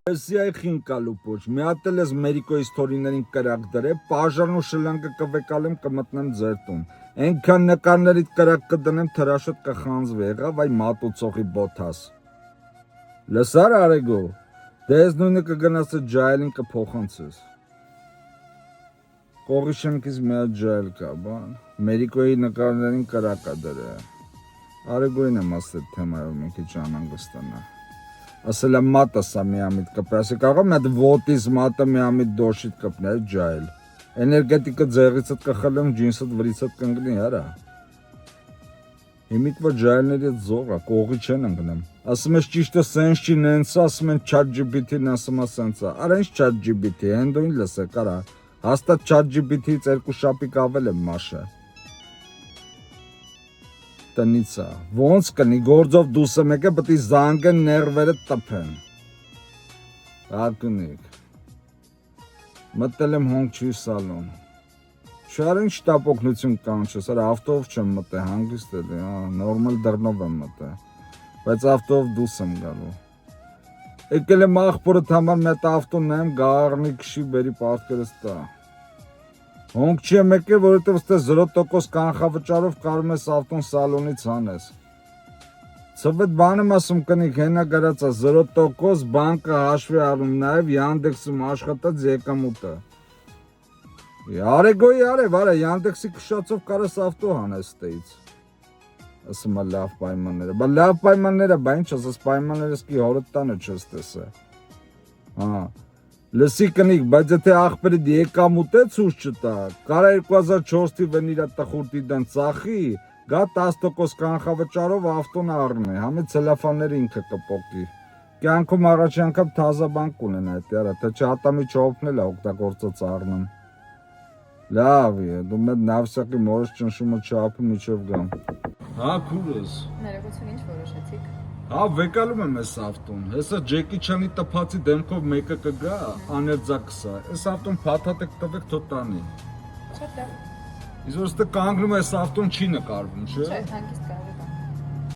Սիայի խինկալու պոչ, մի հատ էլ ես Մերիկոյի ստորիներին կրակ դրե, պաժարն ու շլանգը կվեկալեմ կմտնեմ ձեր տուն։ Ենքան նկարներիդ կրակ կդնեմ թրաշոտ կխանձվի, եղավ այ մատուցողի բոթաս։ Լսար Արեգո, դե ես նույնը կգնաս ջայլին կփոխանցես։ Կողի շեմքից մի հատ ջայլ կա, բան, Մերիկոյի նկարներին կրակ ա դրե։ Արեգոյին եմ ասել թեմայով մի քիչ անհանգստանա։ Ասել եմ մատը սա միամիտ կպրի, ասի կարող եմ այդ ոտից մատը միամիտ դոշիտ կպներ ջայլ, էներգետիկը ձեղիցդ կխլեմ, ջինսդ վրիցդ կընգնի, արա։ Հիմիկվա ջայլների այդ զող ա, կողի չեն ընգնեմ, ասում ես ճիշտը սենց չի նենց, ասում են ChatGPT-ն ասում ա սենց ա, արա ինչ ChatGPT, հենդոին լսեք, արա, հաստատ ChatGPT-ից 2 շապիկ ավել եմ մաշը։ Տնից է, ոնց կնի, գործով դուս եմ եկե, պետք է զանգեն ներվերը տպեն։ Հարկունիկ։ Մտել եմ հոնքչուի սալոն։ Չար ինչ տապոքնություն կանչես, արա ավտով չեմ մտե, հանգիստ է, նորմալ դռնով եմ մտե, բայց ավտով դուս եմ գալու։ Եկել եմ աղբորդ համար մի հատ ավտոն նայեմ, գաղարնի քշի բերի պարտքերս տա։ Հոնք չի եմ եկել, որովհետև ստե 0% կանխավճարով կարում ես ավտոն սալոնից հանես։ Ցվետ բան եմ ասում կնիկ, հենա գրած է 0% բանկը հաշվի առնում նաև Yandex-ում աշխատած եկամուտը։ Արեգոյի արև, արա Yandex-ի քշածով կարես ավտո հանես ստեից։ Ասում է լավ պայմանները, բա լավ պայմանները, բա ինչ ասես պայմաններս կի հորդ տանը չես տեսե։ Հա։ Լսի կնիկ, բայց եթե աղբերդ եկամուտ է ցույց չտա, կարա 2004 թիվն իր տխուրտի դեն ծախի, գա 10% կանխավճարով ավտոն առնի, համի ցելոֆանները ինքը կպոկի։ Կյանքում առաջի անգամ թազա բան կունենա այդ яра, թե չհատամի չօգնել է օգտագործած առնում։ Լավ է, դու մեծ նավսակի մորս ճնշումը չափի միջով գամ։ Հա, քուրս։ Ներողություն, ինչ որոշեցիք։ Հա, վեկալում եմ այս ավտոն, հեսա Ջեկի Չանի տպացի դեմքով մեկը կգա, աներձակսա, այս ավտոն փաթաթեք տվեք թո տանի։ Շատ լավ։ Իսկ որ ստե կանգնում է այս ավտոն չի նկարվում, չէ։ Չէ, հանգիստ կա։